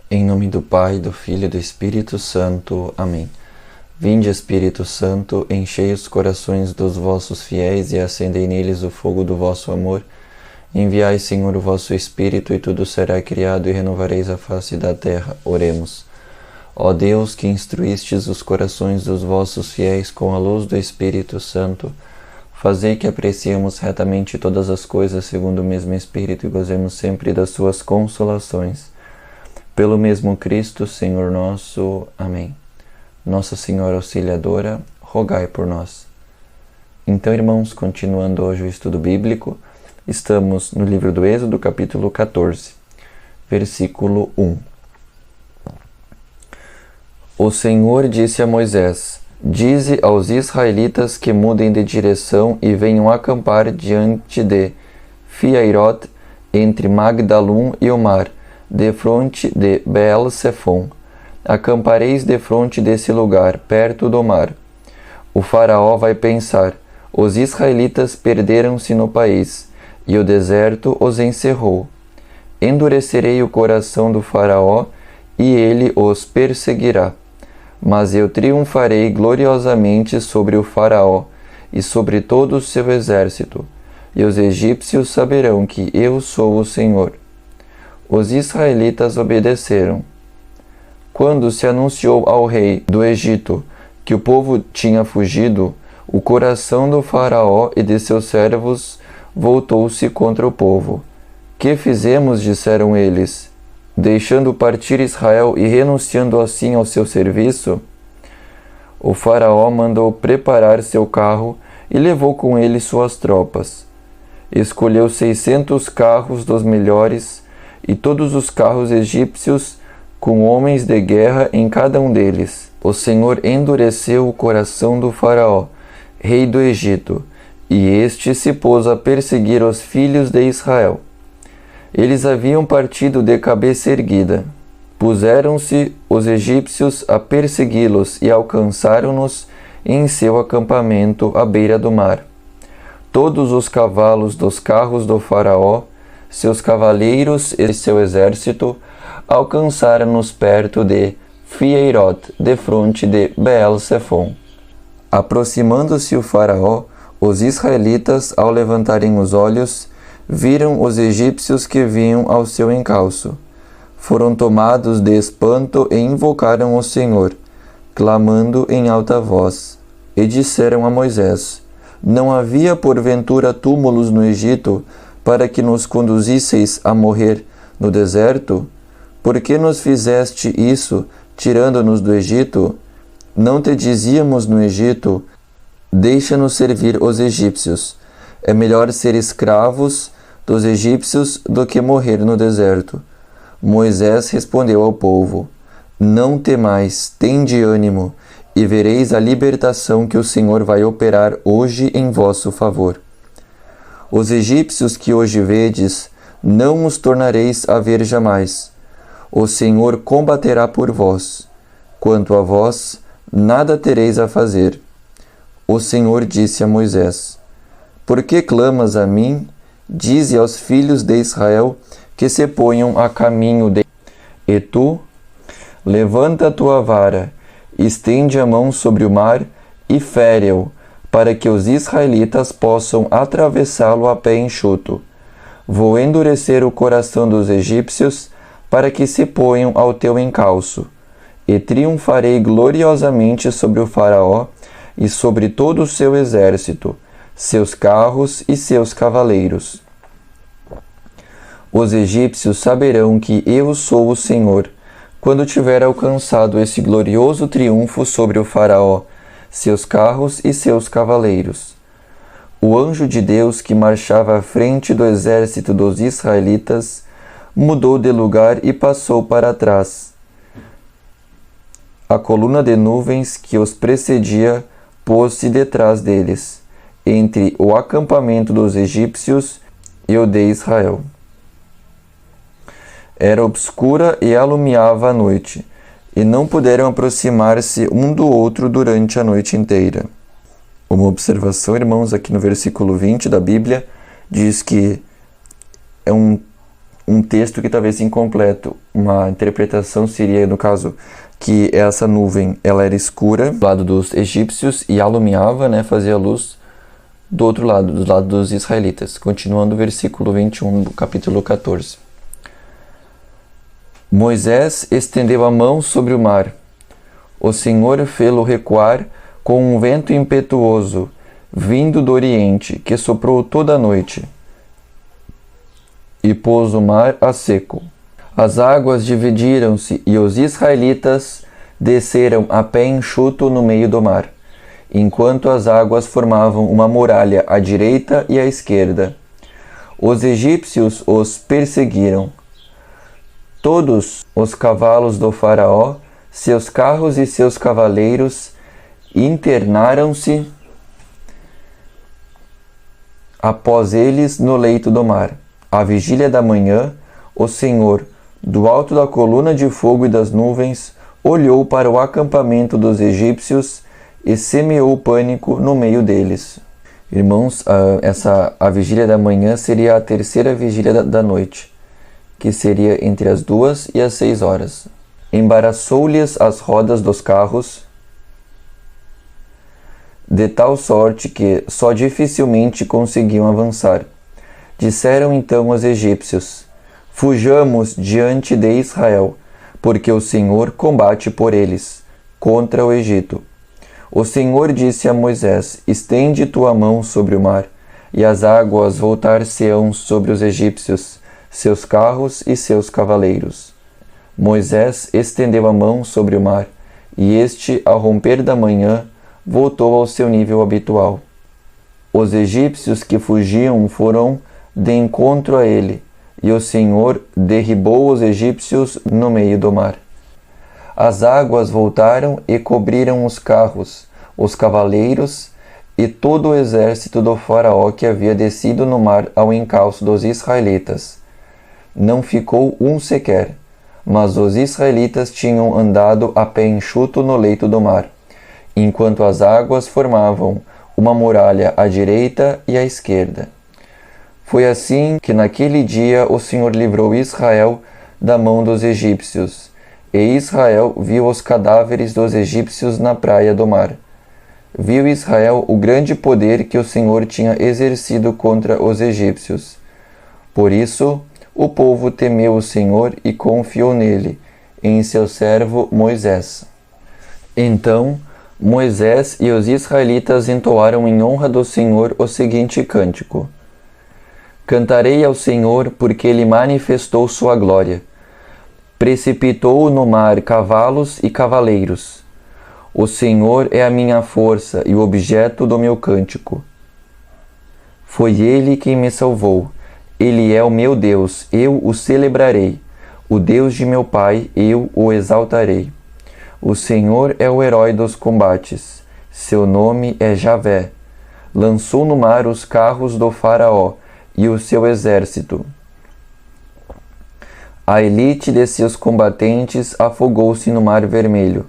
Em nome do Pai, do Filho e do Espírito Santo. Amém. Vinde, Espírito Santo, enchei os corações dos vossos fiéis e acendei neles o fogo do vosso amor. Enviai, Senhor, o vosso Espírito, e tudo será criado, e renovareis a face da terra. Oremos. Ó Deus, que instruístes os corações dos vossos fiéis com a luz do Espírito Santo, fazei que apreciemos retamente todas as coisas segundo o mesmo Espírito e gozemos sempre das suas consolações. Pelo mesmo Cristo, Senhor nosso. Amém. Nossa Senhora Auxiliadora, rogai por nós. Então, irmãos, continuando hoje o estudo bíblico, estamos no livro do Êxodo, capítulo 14, versículo 1. O Senhor disse a Moisés: Dize aos israelitas que mudem de direção e venham acampar diante de Pi-hahirote, entre Magdalum e o mar, defronte de Baal-Zephon. Acampareis defronte desse lugar, perto do mar. O faraó vai pensar: os israelitas perderam-se no país, e o deserto os encerrou. Endurecerei o coração do faraó, e ele os perseguirá. Mas eu triunfarei gloriosamente sobre o faraó e sobre todo o seu exército, e os egípcios saberão que eu sou o Senhor. Os israelitas obedeceram. Quando se anunciou ao rei do Egito que o povo tinha fugido, o coração do faraó e de seus servos voltou-se contra o povo. Que fizemos, disseram eles, deixando partir Israel e renunciando assim ao seu serviço? O faraó mandou preparar seu carro e levou com ele suas tropas. Escolheu 600 carros dos melhores e todos os carros egípcios, com homens de guerra em cada um deles. O Senhor endureceu o coração do faraó, rei do Egito, e este se pôs a perseguir os filhos de Israel. Eles haviam partido de cabeça erguida. Puseram-se os egípcios a persegui-los e alcançaram-nos em seu acampamento à beira do mar. Todos os cavalos dos carros do faraó, seus cavaleiros e seu exército alcançaram-nos perto de Pi-hahirote, defronte de Baal-Zephon. Aproximando-se o faraó, os israelitas, ao levantarem os olhos, viram os egípcios que vinham ao seu encalço. Foram tomados de espanto e invocaram o Senhor, clamando em alta voz. E disseram a Moisés: Não havia porventura túmulos no Egito, para que nos conduzisseis a morrer no deserto? Por que nos fizeste isso, tirando-nos do Egito? Não te dizíamos no Egito: Deixa-nos servir os egípcios. É melhor ser escravos dos egípcios do que morrer no deserto. Moisés respondeu ao povo: Não temais, tende ânimo, e vereis a libertação que o Senhor vai operar hoje em vosso favor. Os egípcios que hoje vedes, não os tornareis a ver jamais. O Senhor combaterá por vós. Quanto a vós, nada tereis a fazer. O Senhor disse a Moisés: Por que clamas a mim? Dize aos filhos de Israel que se ponham a caminho de... E tu, levanta a tua vara, estende a mão sobre o mar e fere-o, para que os israelitas possam atravessá-lo a pé enxuto. Vou endurecer o coração dos egípcios, para que se ponham ao teu encalço, e triunfarei gloriosamente sobre o faraó e sobre todo o seu exército, seus carros e seus cavaleiros. Os egípcios saberão que eu sou o Senhor, quando tiver alcançado esse glorioso triunfo sobre o faraó, seus carros e seus cavaleiros. O anjo de Deus que marchava à frente do exército dos israelitas mudou de lugar e passou para trás. A coluna de nuvens que os precedia pôs-se detrás deles, entre o acampamento dos egípcios e o de Israel. Era obscura e alumiava a noite, e não puderam aproximar-se um do outro durante a noite inteira. Uma observação, irmãos, aqui no versículo 20 da Bíblia, diz que é um um texto que talvez incompleto. Uma interpretação seria, no caso, que essa nuvem ela era escura do lado dos egípcios e alumiava, né, fazia luz do outro lado, do lado dos israelitas. Continuando o versículo 21 do capítulo 14. Moisés estendeu a mão sobre o mar. O Senhor fê-lo recuar com um vento impetuoso, vindo do oriente, que soprou toda a noite, e pôs o mar a seco. As águas dividiram-se, e os israelitas desceram a pé enxuto no meio do mar, enquanto as águas formavam uma muralha à direita e à esquerda. Os egípcios os perseguiram. Todos os cavalos do faraó, seus carros e seus cavaleiros internaram-se após eles no leito do mar. À vigília da manhã, o Senhor, do alto da coluna de fogo e das nuvens, olhou para o acampamento dos egípcios e semeou pânico no meio deles. Irmãos, a vigília da manhã seria a terceira vigília da noite, que seria entre as 2 e as 6 horas. Embaraçou-lhes as rodas dos carros, de tal sorte que só dificilmente conseguiam avançar. Disseram então os egípcios: fujamos diante de Israel, porque o Senhor combate por eles, contra o Egito. O Senhor disse a Moisés: estende tua mão sobre o mar, e as águas voltar-se-ão sobre os egípcios, seus carros e seus cavaleiros. Moisés estendeu a mão sobre o mar, e este, ao romper da manhã, voltou ao seu nível habitual. Os egípcios que fugiam foram de encontro a ele, e o Senhor derribou os egípcios no meio do mar. As águas voltaram e cobriram os carros, os cavaleiros e todo o exército do faraó que havia descido no mar ao encalço dos israelitas. Não ficou um sequer, mas os israelitas tinham andado a pé enxuto no leito do mar, enquanto as águas formavam uma muralha à direita e à esquerda. Foi assim que naquele dia o Senhor livrou Israel da mão dos egípcios, e Israel viu os cadáveres dos egípcios na praia do mar. Viu Israel o grande poder que o Senhor tinha exercido contra os egípcios. Por isso, o povo temeu o Senhor e confiou nele, em seu servo Moisés. Então, Moisés e os israelitas entoaram em honra do Senhor o seguinte cântico: Cantarei ao Senhor porque Ele manifestou sua glória. Precipitou no mar cavalos e cavaleiros. O Senhor é a minha força e o objeto do meu cântico. Foi Ele quem me salvou. Ele é o meu Deus, eu o celebrarei. O Deus de meu Pai, eu o exaltarei. O Senhor é o herói dos combates. Seu nome é Javé. Lançou no mar os carros do faraó e o seu exército. A elite de seus combatentes afogou-se no mar vermelho.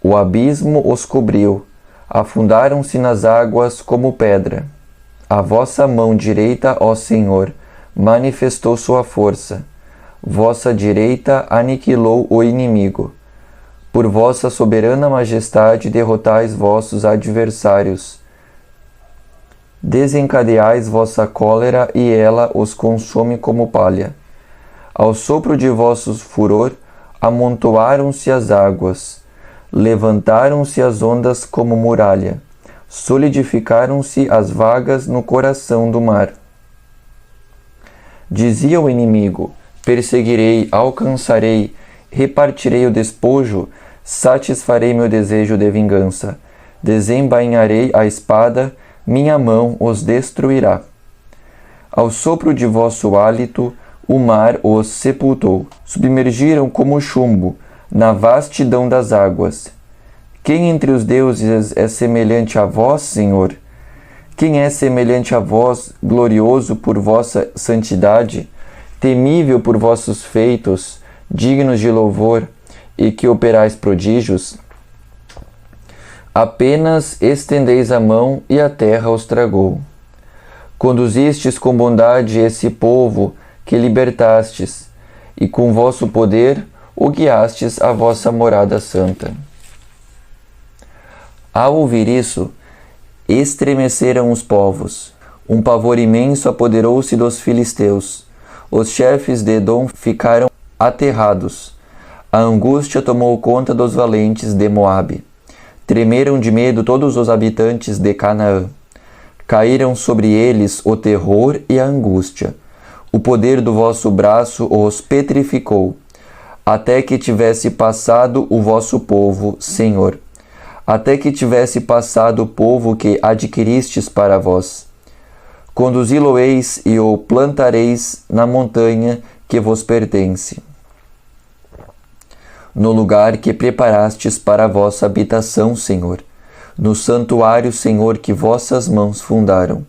O abismo os cobriu, afundaram-se nas águas como pedra. A vossa mão direita, ó Senhor, manifestou sua força. Vossa direita aniquilou o inimigo. Por vossa soberana majestade derrotais vossos adversários. Desencadeais vossa cólera e ela os consome como palha. Ao sopro de vosso furor amontoaram-se as águas, levantaram-se as ondas como muralha, solidificaram-se as vagas no coração do mar. Dizia o inimigo: perseguirei, alcançarei, repartirei o despojo, satisfarei meu desejo de vingança, desembainharei a espada, minha mão os destruirá. Ao sopro de vosso hálito, o mar os sepultou. Submergiram como chumbo na vastidão das águas. Quem entre os deuses é semelhante a vós, Senhor? Quem é semelhante a vós, glorioso por vossa santidade, temível por vossos feitos, dignos de louvor, e que operais prodígios? Apenas estendeis a mão e a terra os tragou. Conduzistes com bondade esse povo que libertastes, e com vosso poder o guiastes à vossa morada santa. Ao ouvir isso, estremeceram os povos. Um pavor imenso apoderou-se dos filisteus. Os chefes de Edom ficaram aterrados. A angústia tomou conta dos valentes de Moabe. Tremeram de medo todos os habitantes de Canaã. Caíram sobre eles o terror e a angústia. O poder do vosso braço os petrificou, até que tivesse passado o vosso povo, Senhor, até que tivesse passado o povo que adquiristes para vós. Conduzi-lo-eis e o plantareis na montanha que vos pertence, no lugar que preparastes para a vossa habitação, Senhor, no santuário, Senhor, que vossas mãos fundaram.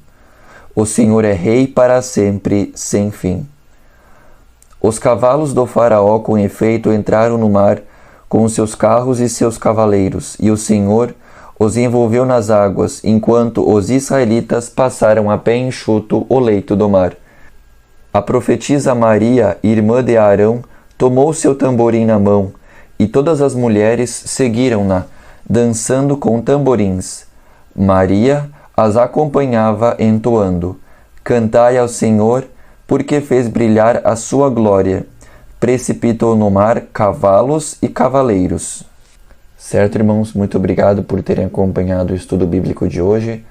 O Senhor é rei para sempre, sem fim. Os cavalos do faraó, com efeito, entraram no mar com os seus carros e seus cavaleiros, e o Senhor os envolveu nas águas, enquanto os israelitas passaram a pé enxuto o leito do mar. A profetisa Maria, irmã de Arão, tomou seu tamborim na mão, e todas as mulheres seguiram-na, dançando com tamborins. Maria as acompanhava entoando: Cantai ao Senhor, porque fez brilhar a sua glória. Precipitou no mar cavalos e cavaleiros. Certo, irmãos? Muito obrigado por terem acompanhado o estudo bíblico de hoje.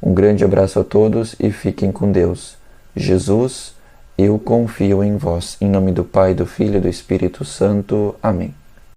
Um grande abraço a todos e fiquem com Deus. Jesus, eu confio em vós. Em nome do Pai, do Filho e do Espírito Santo. Amém.